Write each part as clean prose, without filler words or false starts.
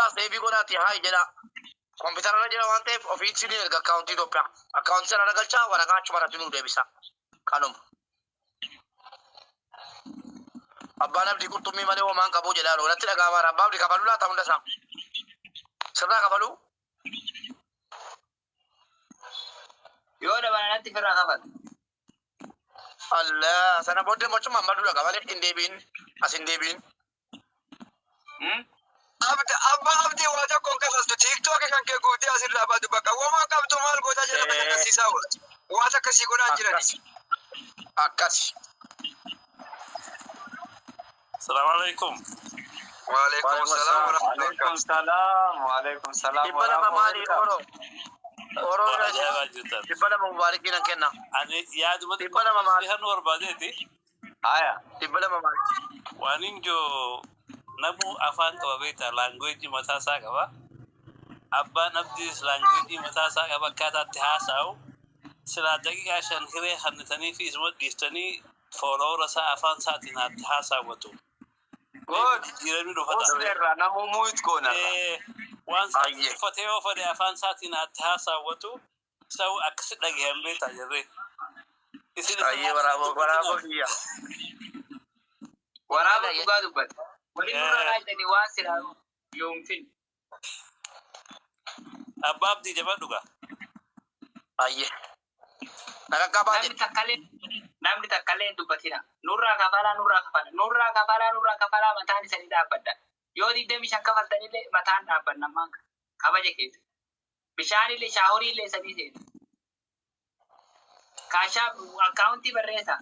سيبي قناتي هاي جدا كمبيوتر رجلا وانت اوفيسيلي الاكونت دو بيا اكونت سره رجلچا ورغا چمرا تنو ديبسا كانوم ابانا بدي كنت مي مالي ومان كابو جدا لو نتلا غامر ابا بدي كبلو لا تمدا سام سرنا كبلو يودا بنا نتي فرا كبل الله سنا بودي مچ مامدو لا كبل انديبين اسنديبين abdi wata kon kasas to tiktok kan ke godi asir la badu baka wama kam to mal goda jela baka kasi sawa wata kasi gona jira ni akasi السلام عليكم. وعليكم السلام ورحمة الله عليكم السلام وعليكم السلام ibala mamari oro ibala mubarakina kenna أنا يا دمت ibala mamari فيها نور بعدين آية ibala mamari وانينجو نمو أفان كوابيتا language متاسا كوا أبا نبديس language متاسا كوا كذا تحاساو سلا دقيقة عشان كذا خنتني في اسمه ديستني فولو رسا أفان ساتنا تحاسا وتو good جيراني لو فتا oslerra namu muit kona وان فتيو فدي أفان ساتنا تحاسا وتو سو أكسد لقي هم بيتا جري ayi warabo dia ورابط تقادو بد ولي نورا راجدني واسر يوم فين أباب دي جبا دوغا ayi naga kabaje namni takkaleen dubbatina nurraa kafalaa mataan isanii dhaabbadda yoo 25 kafaltanillee mataan dhaabbannammaan kabaja keessa bishaanillee shaahoriillee sadii seetu kaashaa akkaawuntii barreessa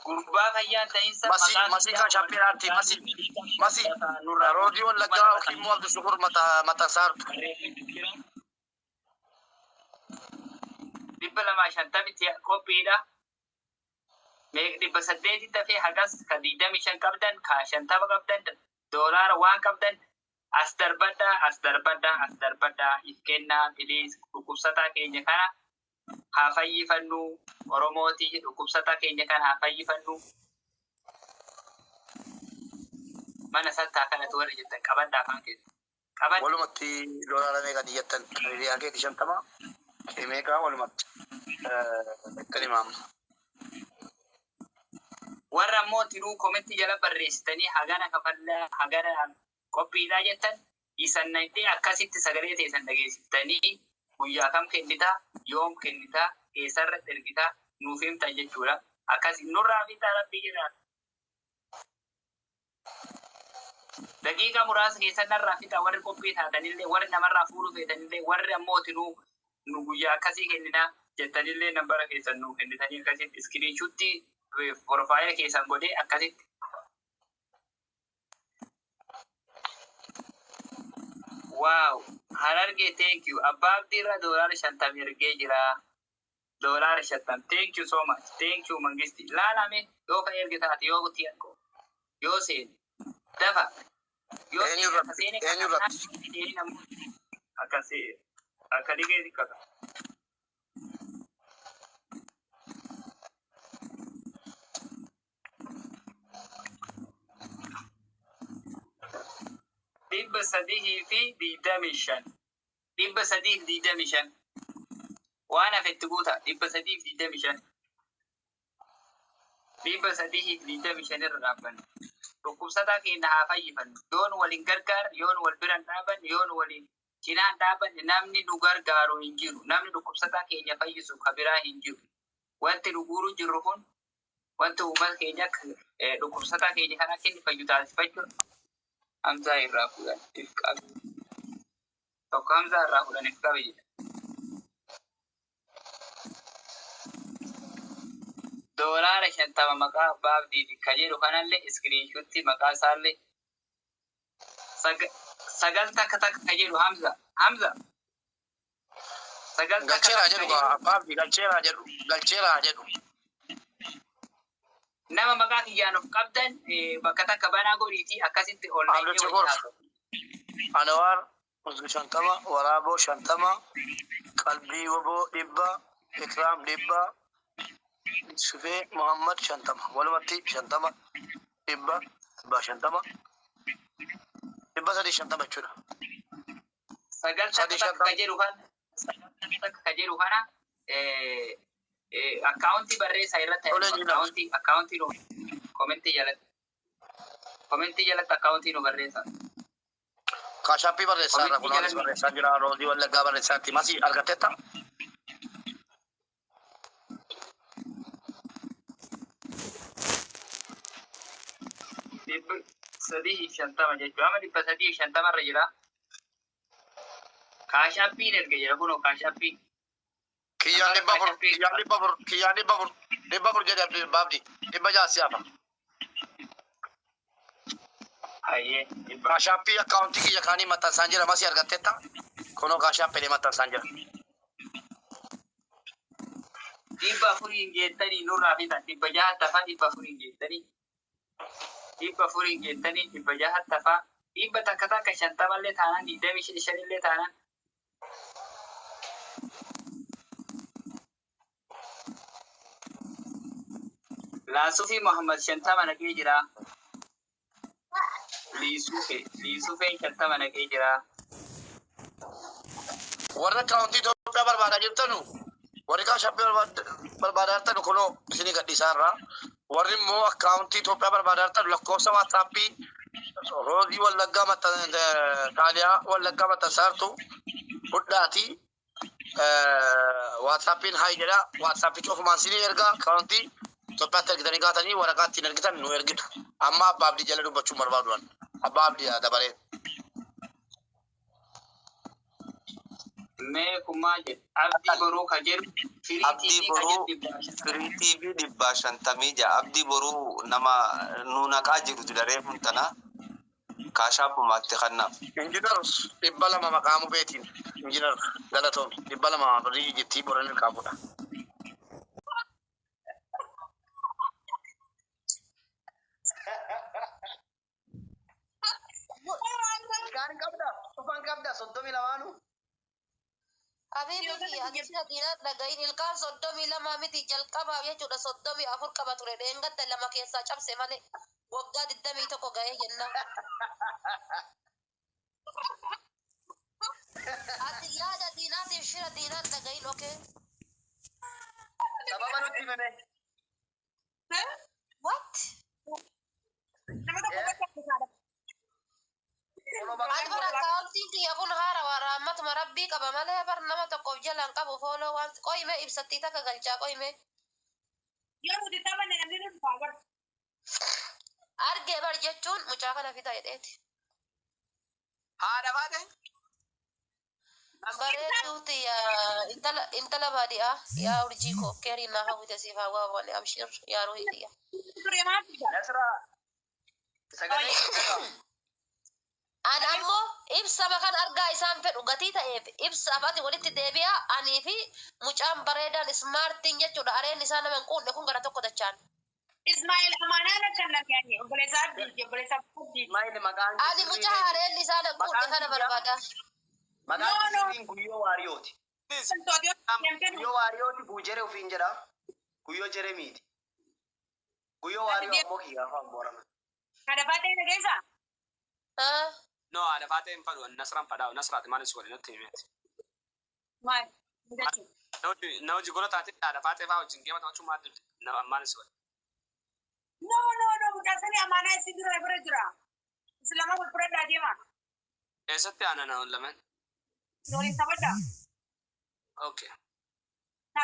gurbaa fayyaan ta'insa masih kan syapirati masih radio laga kimu abdu syukur mata sar dibba 250 koppiidha dibba 8 dafee hagas ka 25 qabdan ka 50 qabdan doolaara waan qabdan as darbadda ifkennaa please dhukkubsataa keenya kana haa fayyifannu oromooti dhukkubsataa keenya kana haa fayyifannu mana sattaa kanatu warra jettan qabaddaa afaan keessa qabadda walumatti doolaara meeqa diyyattan riyaa keeti 50 meeqa walumatti kalimaam warra ammoo tiruu kometti jala barreessitanii hagana kafallaa hagana qophiidhaa jettan isannaytee akkasitti sagalee teessan dhageessitanii guyyaa kam kennitaa yoom kennitaa eessarratti ergitaa nuuf himta jechuudha akkas nurraa fi rabbii jira daqiiqa muraasa keessan narraa fixa warri qophii taatanillee warri namarraa fuudhuu feetanillee warri ammoo tinuu nu guyyaa akkasii kenninaa jettanillee nambara keessan nuuf kennitanii akkasitti iskiriinshuutti profaayila keessan godhee akkasitti wow hararge thank you abbaab dirra doolaara 50 ergee jira doolaara 50 thank you so much thank you mangisti laalame yoo ka erge taate yoo gutti anko yoo seen dafa yoo seen akkasi akkadige dikkata dibba sadihi fi didamishan waan afetti guuta dibba sadihi fi didamishan irra dhaabbannu dhukkubsataa keenya haa fayyifannu yoon waliin gargaar yoon wal biran dhaaban yoon waliin cinaan dhaaban namni nu gargaaru hin jiru namni dhukkubsataa keenya fayyisu ka biraa hin jiru wanti nu guuru jirru kun wanti uummata keenya dhukkubsataa keenya kan akka inni fayyu taasifachuudha Hamza irraa fuudhan if qabe tokko Hamza irraa fuudhan if qabe jedha doolaara 50 maqaa abbaa abdiiti ka jedhu kanallee iskiriinshuutti maqaa isaallee sagal takka ka jedhu Hamza sagal galcheera jedhu abbaa abdii galcheera jedhu nama maqaa kiyyaan of qabdan bakka takka banaa godhiitii akkasitti Abdul Anwar Musgu Shantama Warabo Shantama Qalbii Wabo Dibba Ikram Dibba Sufee Muhammad shantama. Walumatti shantama. Dhibba shantama. Dhibba sadii shantama jechuudha. sagal Sadii takka shantama. ka jedhu kana akkaawuntii barreessaa irratti Tolee, akkaawuntii nu komentii jalatti akkaawuntii nu barreessa. Kaashaappii barreessaa irra Komentii kunaanis jalatti. barreessaa jira. Roozii Wallaggaa barreessaatti. Masii argatteetta? Dhibba sadii shantama jechuudha. Amma dhibba sadii shantamarra jira. Kaashaappiin erga jira kunoo kaashaappii. Kiyyaan dhibba afur. Kiyyaan dhibba afur. Kiyyaan dhibba afur. Dhibba afur jedhee Abdi. Dhibba jaha siyaafa. Hayyee dhibba. Kaashaappii akkaawuntii kiyya kaanii maxxansaan jira. Masii argatteetta? Kunoo kaashaappiilee maxxansaan jira. Dhibba afuriin jettanii nurraa fitan. Dhibba jaha tafaa dhibba afuriin jettanii. Dhibba afuriin jettanii dhibba jaha tafaa. Dhibba takka takka shantamallee taanaan 25 illee taanaan. Laasufii Muhammad shantama naqee jira. Liisufeen shantama naqee jira. Warra akkaawuntii Itoophiyaa barbaadaa jirtanu warri kaashaappii barbaadaa jirtanu kunoo isinii gadhiisaa irraa. Warri immoo akkaawuntii Itoophiyaa barbaadaa jirtanu lakkoofsa waatsaappii Roozii Wallaggaa Taaliyaa Wallaggaa maxxansaartu fudhaatii waatsaappiin hayi jedha. Waatsaappii cufumaan isinii ergaa akkaawuntii Itoophiyaatti ergitanii kaatanii waraqaa ittiin ergitan nu ergitu. Amma Abbaa Abdii jala dubbachuun barbaaduudhaan. Abbaa Abdii dabalee. Mee kummaa jedhu abdii boruu ka jedhu Abdii boruu firii TV dhibba shantamii ja'a. Abdii boruu nama nu naqaa jiru daree kun tana kaashaappumaatti kannaaf. Injinar dhibba lama maqaamu beetiin. Injinar Galatoom dhibba lama birrii jettii boran hirkaa fuudha. Kan qabda, dhufan qabda, 32. Habibi ati sila diinaa dhagahin ilkaan 32 miti jalqabaaf jechuudha 34 qaba ture dheengadda lama keessaa cabse malee waggaa 21 ga'ee jenna. Ati yaada diinaatiif shira diinaan dhagahin okee. Sababa nutti himame. What? Ati bara akkaawuntiin kiyya kun haarawaa raammatuma rabbii qaba malee bar nama tokkoof jalaan qabu fooloo waan qoyime ibsattii takka galchaa qoyime. Argee bar jechuun mucaa kana fida jedheeti. Haadha baate? Bareeduuti intala baadiyyaa yaa urjii koo keerii naa hawwite siif hawwaa waan abshir yaa ruhiyya. Nasraa. Sagalee. Ani ammoo ibsa bakan argaa isaan fedhu gatii ta'eef ibsa afati walitti deebi'a anii fi mucaan bareedaan ismaartiin jechuudha areen isaa nama hin quunne kun gara tokko dachaan. Ismail amaanaan akka nagaani obboleessa abdii. Ismail maqaan Ani mucaa areen isaa hin quunne kana barbaada. maqaan isiin Guyyoo Waariyooti. Guyyoo Waariyooti Buujere ofiin jedha. Guyyoo Jeremiiti. Guyyoo Waariyoo ammoo kiyyaa afaan boorama. Haadha baatee dhageessaa? No, ada fate en fadu nasran padao nasrat manis wali not temet. Maal? No jigoro tate ada fate fa ujin gema tachu madu na manis wali. No, mucaasanii amaanaa isin dura bira jira. Islama gurguradhaa deema. Esatti ana na lamen. Waliin taphattaa? Okay.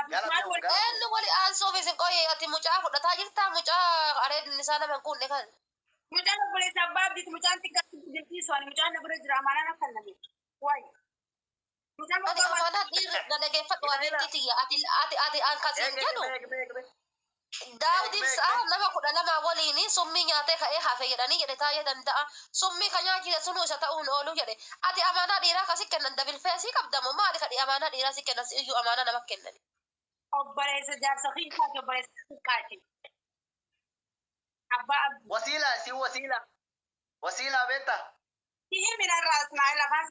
Eenyu wali aansuuf isin qoyee ati mucaa fudhataa jirtaa mucaa areen isaa nama hin quunne kan. Mucaan obboleessa abbaa abdiiti mucaan xiqqaa jirtiisu ani mucaan na bira jira amaanaan akka name. Waay. Mucaan Ati amanaa dhiirri na dhageeffadhu waanti tiyya ati aan kasiin jedhu. Daawutiin sa'a nama 12 waliin summii nyaatee ka'ee hafe jedhanii jedhe taa'ee danda'a. Summii kan nyaachise sunuu isa ta'uun oolu jedhe. Ati amanaa dhiiraa kasi kennan dabilfeesii qabdamu maali kadhi amanaa dhiiraa si kennan iyyuu amanaa nama kennan. obboleessa jaarsa xiqqaati obboleessa xiqqaati. Abbaa abdii. Wasiila beektaa? Kiyyi minarraa Ismaa'il afaan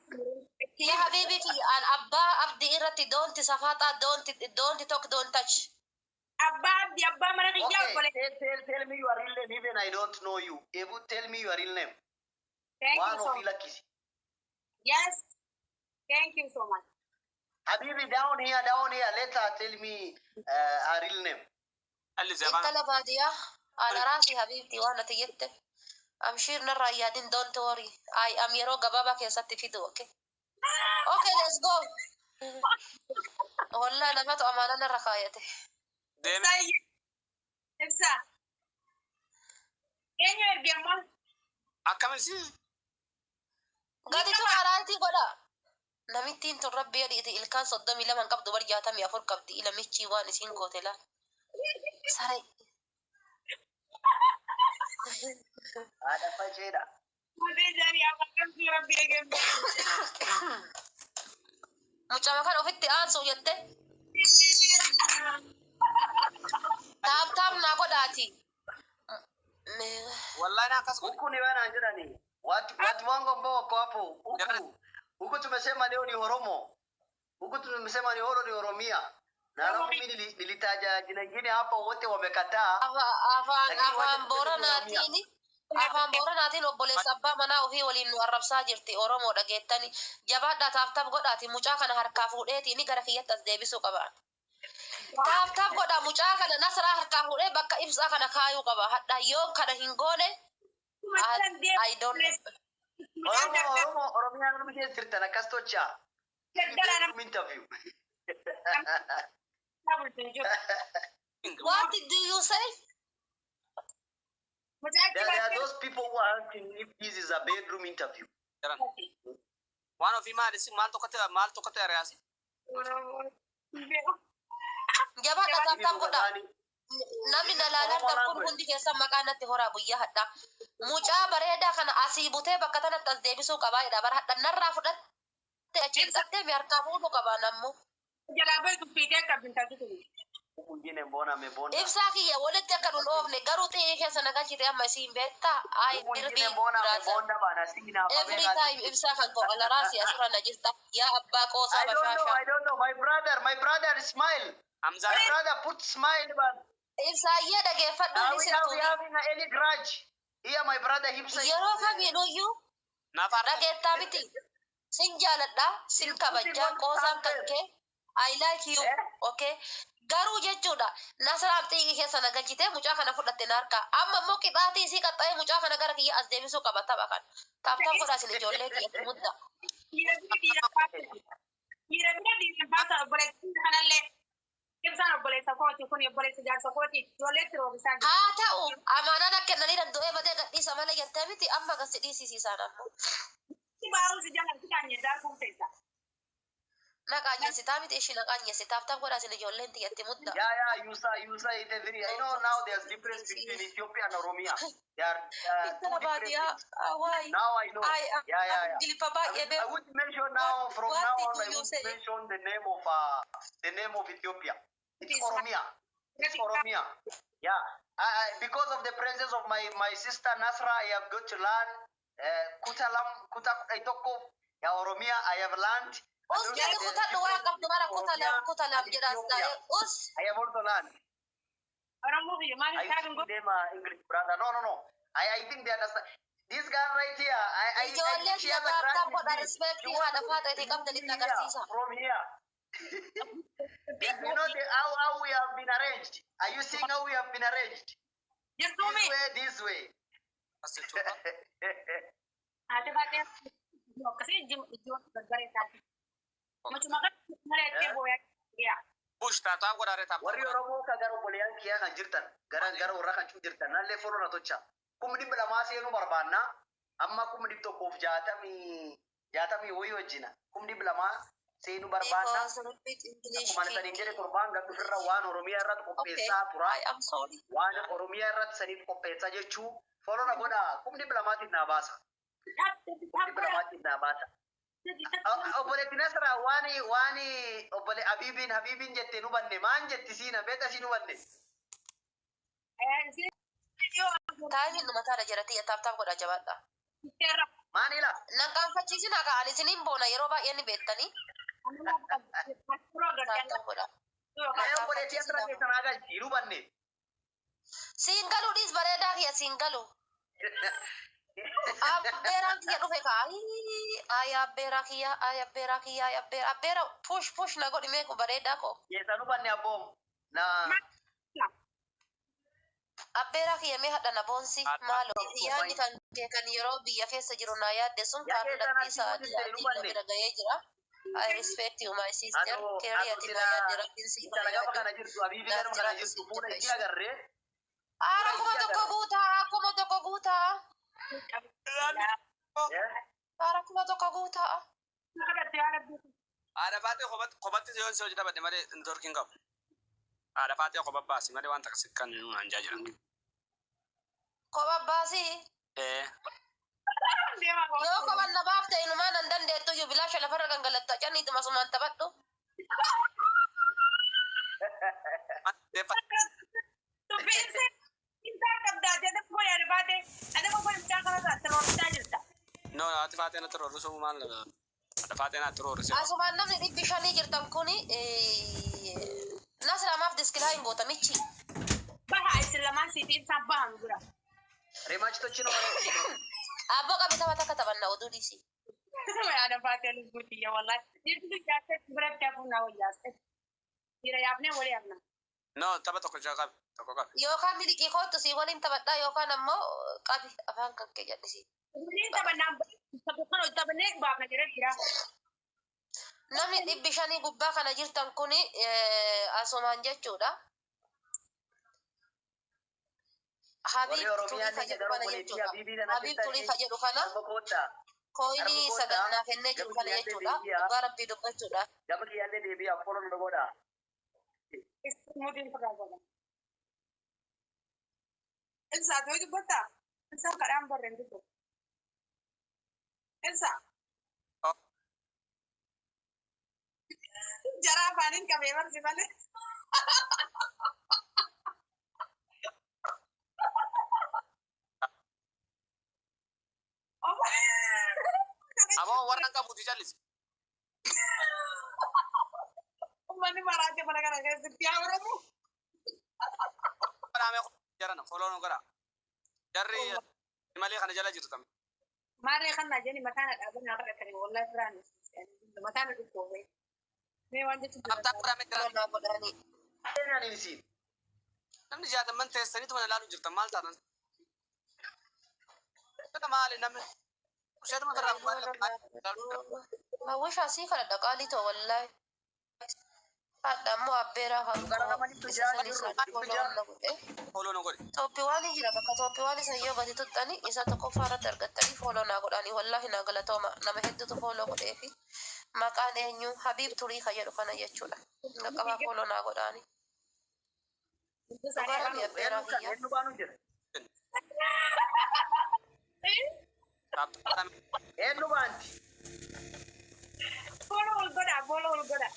Ya habibi ki an abbaa abdii irratti doonti safaaxaa doonti tokko don't touch. Abba mana kiyya obole. Tell me your real name, even I don't know you. Ebu, tell me your real name. Thank One you so of much. Ilakis. Yes. Thank you so much. Habibi, down here, let her tell me her real name. اللي زي انت ما لبادية على راسي حبيبتي وانا تجدت امشير نرايادين دونت وري اي ام يرو غبابا كيساتي فيدو اوكي ليتس جو والله انا ما تو امانه الرخايتي ديمي Ibsa. Eenyu ergeemmoo? أكمل شيء غادي تو عراتي غدا نمتين تو ربي يدي الكان صدمي لمن قبض برجع تم يفور قبض الى ميتشي وان سين كوتلا ساري Ada Fajeda. Malee jaarii abbaan rabbi eegeemmoo. mucama kan ofitti aansu jette taam na godhaati والله أنا كسر Huku ni wana jirani. Watu wangu ambao wako hapo huku tumesema leo ni Oromo. Huku tumesema ni Oromia. Na alafu mimi nilitaja jina lingine hapa wote wamekataa. afaan booranaatiin obboleessa abbaa manaa ofii waliin nu arrabsaa jirti oromoo dhageettani jabaadhaa taaftaaf godhaati mucaa kana harkaa fuudheetiin gara kiyyatti as deebisuu qabaan taaftaaf godhaa mucaa kana nasraa harkaa fuudhee bakka ibsaa kana kaayuu qaba hadhaa yoo kana hin goone I don't Oromia nama keessa jirtan akkas tochaa. Interview. what do you say There are those people who are asking if this is a bedroom interview. وانا في مال اسم مال تقطع راسي jabaadhaa taaftaaf godhaa namni dalaalaan kan kun hundi keessa maqaa natti horaa guyyaa hadhaa mucaa bareedaa kana asii butee bakka tanatti as deebisuu qabaa jedha bara hadha narraa fudhatte achi hidhattee mi harkaa fuudhu qabaa nammoo Jalaa bayi tuffiitee qabdi taatu tuni. Mwingine mbona amebonda? ibsaa kiyya walitti akka nun oofne garuu xiyyi keessa nagalchite amma isiin beektaa ay Mwingine dirbii mbona brother amebonda bana sina every time ibsaa kan koo alaraasi asirra na jirta yaa abbaa qoosaa bashaashaa I don't know. My brother smile. حمزة My brother put smile but ibsaayyee dhageeffadhu are ni we sirtuuni having any grudge? Here my brother himself. yeroo kamiinuyyuu نفر dhageettaa miti sin jaaladha sin kabajjaa qoosaan kan kee I like you okay garuu jechuudha nasraaf xiyyi keessa nagalchite mucaa kana fudhatte na harkaa amma immoo qixaatii isii qaxxa'ee mucaa kana gara kiyya as deebisuu qaba tapha kan taaftaan godhaa isin ijoollee kiyyatti mudda Dhiira baasa obboleettiin kanallee ibsaan obboleessa kooti kun obboleessa jaarsa kooti ijoolleetti roobisaa jira. haa ta'u amaanaan akka kennanii danda'ee badee gadhiisa malee jettee miti amma gasi dhiisisiisaan ammoo Baa'uusi jalatti kaanye daarkuun teessa. naqaanyessitaa miti ishii naqaanyessi taaftaan godhaa isin ijoolleen tiyyatti mudda Yeah, you say it every. I know now there's difference between Ethiopia and Oromia. There are two different baadiyaa things. waay Now I know. Yeah. gilifa baay'ee I beeku would mention now from What now did on. I you would say? mention the name of Ethiopia. It's Oromia. It's Oromia. Yeah. Because of the presence of my sister Nasra, I have got to learn Kuta Itoko. Yeah, Oromia. I have learned. us jedhe kutadhu waa qabdu mara kutalaaf jedhaas ta'e us I have also learned. Oromoo biyya maal I isaan used to them English brother. No. I think they understand. This guy right here, I ijoollee think she kiyya has a taaftaan grudge godha with me. rispeektii haadha faadha qabdanitti agarsiisa From here. You know how we have been arranged. Are you seeing how we have been arranged? jirtuumi. This way. Haati baatee akkasii ijoon gargareessaati. Machuma kan mareettee booyaa. بوش تاتا ولا ريتا Warri Oromoo ka gara obboleeyyan kiyyaa kan jirtan, gara warra kan jirtan, nallee foloo na tocha. Kumni lamaa seenuu barbaanna. Amma kumni tokkoof jaatamii wayii wajjina. Kumni lamaa seenuu barbaanna. because repeat English Akkuma saniin jedhe torbaan gaddu irra waan Oromiyaa irratti qopheessaa tura. I am sorry Waan Oromiyaa irratti saniif qopheessaa jechuu foloo na godha. Kumni lamaatiin naa baasa. Kumni lamaatiin naa baasa. Obboleetti Nasra waan obbole Habibiin jettee nu banne maan jetti siina beeta si nu banne. taa'imni nu mataadha jedhati taaftaan godha jabaadha Maanila? nanqaanfachiisin haa ka'an isiniin boona yeroo baay'ee ni beektanii taaftaan godha Ayo boleh dia terakhir tenaga jiru banne. Singalu dis bareedaa kiyya singalu. Abbeeraan kiyya dhufe kaa. Abbeera push na godhi meeku bareedaa ko. Ya sanu banne abom. Nah, Abbeera kiyya mee hadha na boonsi maaloo yaadni kan yeroo biyya keessa jiru naa yaadde sun kaaruu lakkiisa adii bira gahee jira. I respect you, my sister. Kerry ati na yaadde rabbiin si kita lagi apa kana jirtu abibi kan kana jirtu puna dia garre. Akkuma tokko guutaa. Akkuma tokko guutaa. Ada fate kobat yon so jita bade mare ndorkin gab. Ada fate kobat basi mare wan taksikkan anja jiran. Koba baasi. Yoo koban na baafte inumaa nan dandeettu iyyuu bilaasha lafarra gangalatta caniitu masumaan taphadhu. No, ati fate na tro ruso mal. Ada fate na tro ruso. Asumaan namni dhibbi shanii jirtan kuni nasramaaf diskilaa hin gootamichi. Rematch to chino. Abboo qabita mata katabanna oduu dhiisi. No, taba tokko jaka tokko kab. Yookaan miliqii kootu si waliin taphadhaa yookaan ammoo qabi afaan kan kee jal'isi. Namni dhibbi shanii gubbaa kana jirtan kuni asumaan jechuudha. Habib turii ka jedhu kana jechuudha. Habib turii ka jedhu kana koyinii sagannaa kennee jiru kana jechuudha. Dhugaa rabbii dubbachuudha. Gaba kiyalle deebi afolo ndogoda. Elsa, tu itu betul. Elsa kadang berhenti tu. Elsa. Oh. Jarang panin kami sih mana? Amo warna ka buti jalis. Mana marah aja mana kan agak setia orang tu. Para me jarana follow no kara. Jarri mali khana jala jitu tam. Mari kan aja ni mata nak apa nak kari wallah berani. Mata nak tu koi. Ni wajib tu. Ab ta para me kara. Na godani. Ena ni si. Namni jata man testani to lalu jirta mal tanan. Kada mal nam. Ushad man kara. Ma wisha si kana dhaqaalii ta'u wallahi. Hadda ammoo abbeeraa kan Follow no gori. Tooppiiwwaanii jira bakka tooppiiwwaanii san yoo gadi tuxxani isa tokkoffaa irratti argattanii fooloo naa godhanii wallahi naa galatooma nama hedduutu fooloo godhee fi maqaan eenyu Habiib Turii kan jedhu kana jechuudha. Qaqqabaa fooloo naa godhanii. Dhugaa rabbi abbeeraa kiyya. Enu banu jira. Enu banti. Follow goda.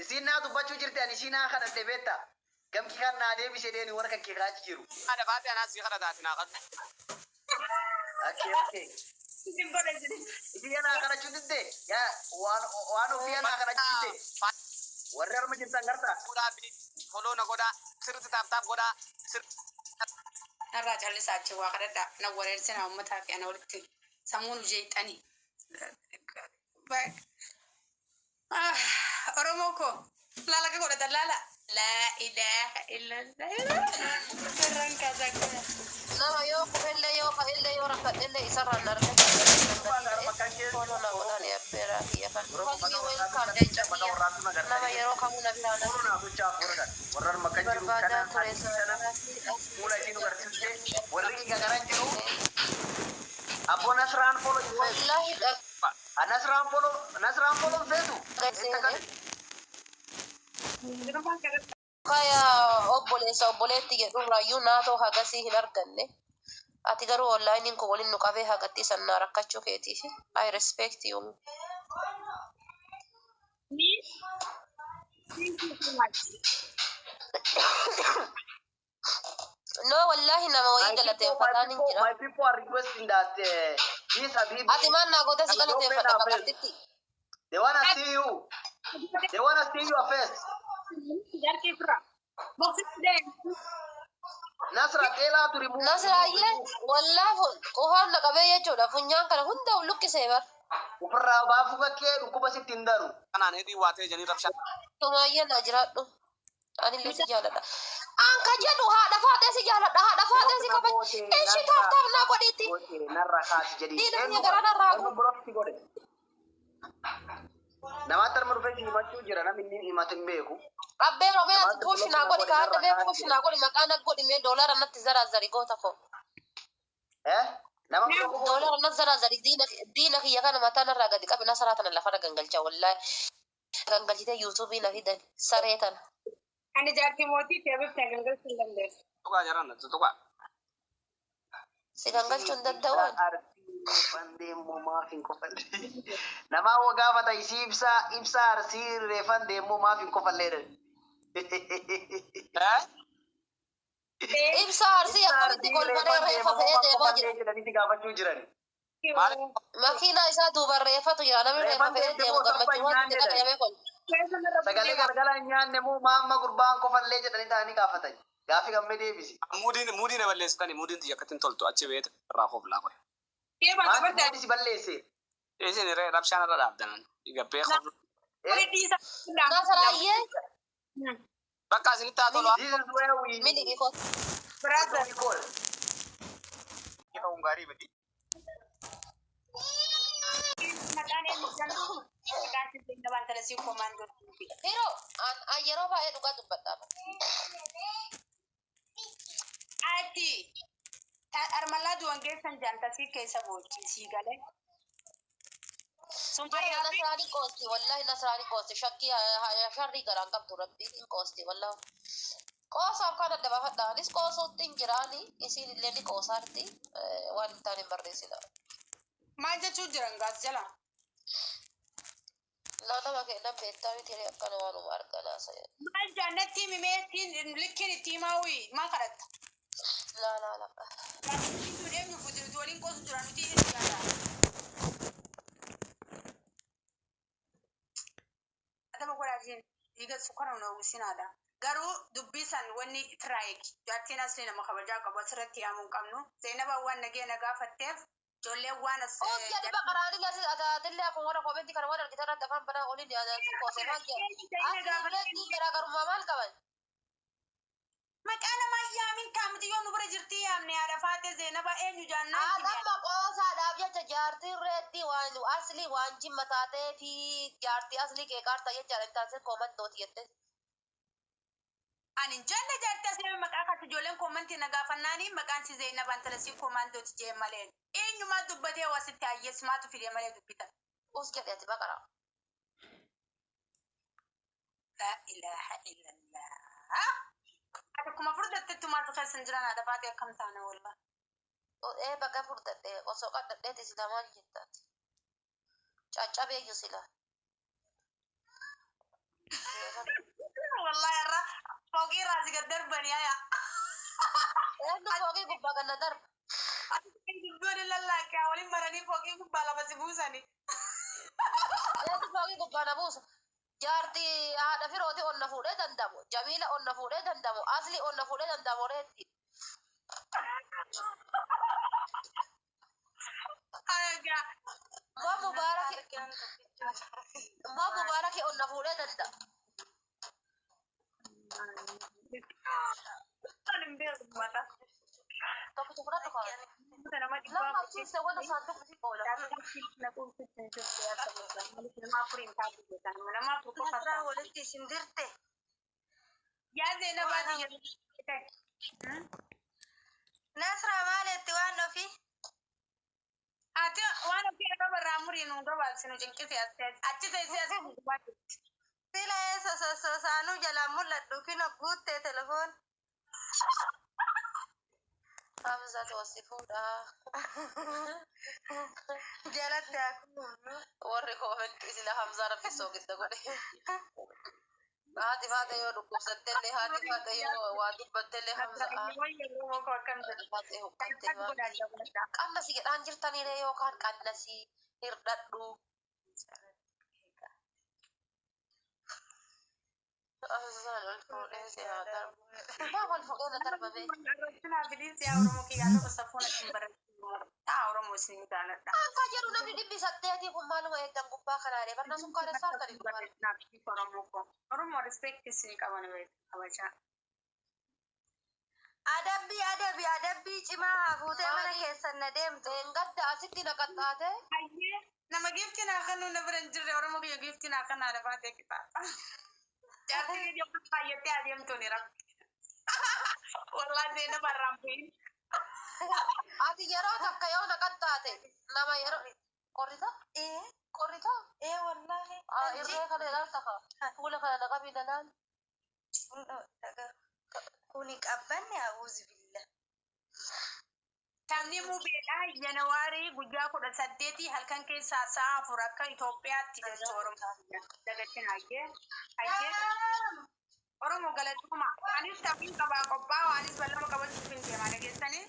Isin na dubbachuu jirtan isin na kana tebeta. Gamki kan na deebisee deeni warra kan keekaa jiru. Ada fate ana si khana datina kan. Okay. Isin goda jadi. Isin yana kana chudde. Ya wan ofi yana kana chudde. Warra arma jirtan garta. Goda bi follow no goda sirti tap goda sir. Narraa callisaa achi waa kadhadhaa na wareersina uummataa fi ana walitti sammuun jeexanii. Oromoo koo laala ka godhatan laala. Laa ilaaha illallah. Irraan kaasaa kana. Nama yoo kufillee yoo ka'illee yoo rakkadhillee isarraan argate. Fooloo naa godhanii abbeeraa kiyya kan. Hojii welkaam jecha kiyya. Nama yeroo kamuu na biraa na barbaadaa ture sana. Apo Nasran follow. Wallahi Nasran follow fetu. Kaya obboleetti jedhu raayyuu naatoo hagasii hin arganne. Ati garuu onlaayiniin kun waliin nu qabee hagatti sannaa rakkachuu keetiif. I respect you. No, wallahi nama wayii galateeffataan hin jira. My people are requesting that this Habib. Ati maan naa goota si galateeffadha bakattitti. They wanna see you. They want to see your face. Jarki Fra. Boxing today. Nasra, tell her to remove. Nasraaye wallahi qohaan naqabee jechuudha funyaan kana hunda luqqiseebar Ufirraa baafuu bakkee dhukkuba sitti hin daru. Kanaan hedii waatee janii rabshaa. tumaayya na jiraadhu anillee si jaaladha an ka jedhu haadha faatee si jaaladha haadha faatee si kabaj ishi taaftaaf naa godhiitti Narra kaasi jedhi. diina kiyya garaa narraa Eenyu birootti godhe. Namaatti harma dhufee si himachuu jira namni inni himatu hin beeku. abbee romeeti puush naa godhi ka adda bee puush naa godhi maqaa na godhi mee doolara natti zaraazari goota koo Nama biroo doolara natti zaraazari diina kiyya kana mataa narraa gadi qabi na saraa tana lafarra gangalcha wallahi gangalchitee yuutuubii na fidan saree tana Ani jarki mootii teebif teegangal sun dandeessu. Tuqaa jaran tuqaa. si gangalchuu hin danda'uun deemuu maaf hin kofalle. Nama hoo gaafata isii ibsaa arsii reeffan deemuu maaf hin kofallee. ibsa arsii akkamitti kolfadee reeffa fe'ee deemaa jira Jedhanitti gaafachuu jiran. makiinaa isaa duuban reeffatu jira namni reeffa fe'ee deemu gammachuu waan itti dhagayamee kun Sagalee galgala hin nyaanne moo maamma gurbaan kofallee jedhanii ta'anii gaafatan. Gaafi gammee deebisi. Muudii na balleessitanii muudin xiyya akkatiin toltu achi beeta irraa hooflaa qoe. Deema Maati qabadda. moodi si balleesse? Isin rabshaan irra dhaabdanan. Gabbee qofa. Ori dhiisa. nasraayyee Bakka isinitti haa tolu. This is where we miliki kot Brother. call. Ta'uun gaarii miti. Maqaan eenyu jedhamu? Maqaan sitti hin dabaan tala si komaandoo. hiro an yeroo baay'ee dhugaa dubbadhaama Ati. Armalaa du'an geessan jaantasii keessa boochisii galee. Sun Ara fayyaafi. nasraani qoosti wallahi nasraani qoosti shakkii sharrii garaan qabdu rabbiin hin qoosti wallahi qoosaaf kan adda baafadha anis qoosuutti hin jiraani isiin illee ni qoosaarti waan hin taane barreessina Maal jechuu jiran gaas jala? naannama kennan beektaa miti akkana waanuma arganaa Maal jaannatti mimeetiin likkiin itti himaawii maa kadhatta? laa Itti deemnu fuuldurti waliin qoosu jira nuti hin jaalladha. Adama godhaatiin dhiiga sukkaara na uwwisinaadha. Garuu dubbii san wanni tiraayik jaartiin asii nama kabajaa qabu asirratti yaamuu hin qabnu. Zeenaba waan nageenya gaafatteef ijoolleen waan as. Os jadi bakarani ngasih ada dille aku ngora komenti karena wadah kita rata kan pada olin dia ada kose manja. Asli gara-gara mamal kawan. Maqaa namaa yaamin kaamti yoo nu bira jirti yaamne haadha faatee Zeenaba eenyu jaannaa? Ada makosa ada aja jarti reddi wan asli wanji matate fi jarti asli ke karta ya jalan tanse komen dot yette. Ani janna jaartii asii maqaa kaatu ijoolleen koomantii na gaafannaani maqaan si Zeenabaan talasii koomandooti jee malee. Eenyumaa dubbatee wasitti hayyees maatu fidee malee dubbita. Us jadi ati bakara. La ilaha illallah. Ati kuma furdattetti maatu keessan jiran haadha faatee akkam taane walba. Baga furdadhe osoo qadhadheeti sila maal jettaati. Caccabee sila. Wallahi irra foogii raasii gad darbanii aya. Eenyu foogii gubbaa ganna darba. Dubbiin lallaaqqaa waliin maranii foogii gubbaa lafa si buusanii. Eenyu foogii gubbaa na buusa. Jaarti haadha firooti onna fuudhee dandamu. Jamiila onna fuudhee dandamu. Asli onna fuudhee dandamu reetti. Ayaga. Moo mubaaraki onna fuudhee dandamu. Kan hin beeku mata. Tokko tokko tokko. Nama Lama ciise wanta saanduqa si oola. Nasraa walitti isin dirte. Yaa Zeenabaa Nasraa maalitti waan ofi? ati waan ofii irra barraa murii nu gabaabsinu cinqisi achi teessee as Sila eessa saanuu jalaan mul'adhu kina guuttee telefoon. Hamzatu wasi fuudhaa. Jalatti warri koomentii sila Hamzaa rabbi soogidda godhe. Haati faata yoo dhukkubsattellee haati faata yoo waa dubbattellee Hamzaa. Qannasi jedhaan jirtaniire yookaan qannasi hirdhadhu. أهزال الفوق يا درب ما هو الفوق هذا درب بي ربنا بليز يا ورمو كي قالوا بصفونا تنبر تا ورمو سنين قالت أنك جرو نبي دبي سديتي هم لو يدن قبا خناري برنا سكر صار كريم ورمو ريسبكت سنين كمان بيت أوجا adabbii cimaa fuutee mana keessan na deemtu. Engadda asitti naqaxxaate. Ayyee nama gifti naa kan nuna bira hin jirre oromoo biyya gifti naa kan naa dabaatee kitaaba. Jaartii yoo baay'attee adeemtu ni rabbi. Wallaahi seenaa barraamfiin. Ati yeroo takka yoo naqaxxaate nama yeroo qorrita? Qorrita? Wallaahi. Irree kana ilaalta fuula kana naqabii dalaan. Kuni qabbanni awuuzi billah. Taphni muubeedhaa Janawaarii guyyaa 18 halkan keessaa sa'a 4 akka Itoophiyaatti jechuudha Oromoo. Dagatti hayyee. Oromoo galatuma. Anis taphni qabaa qophaa'u anis bal'ama qabachuuf hin deemaa dhageessanii.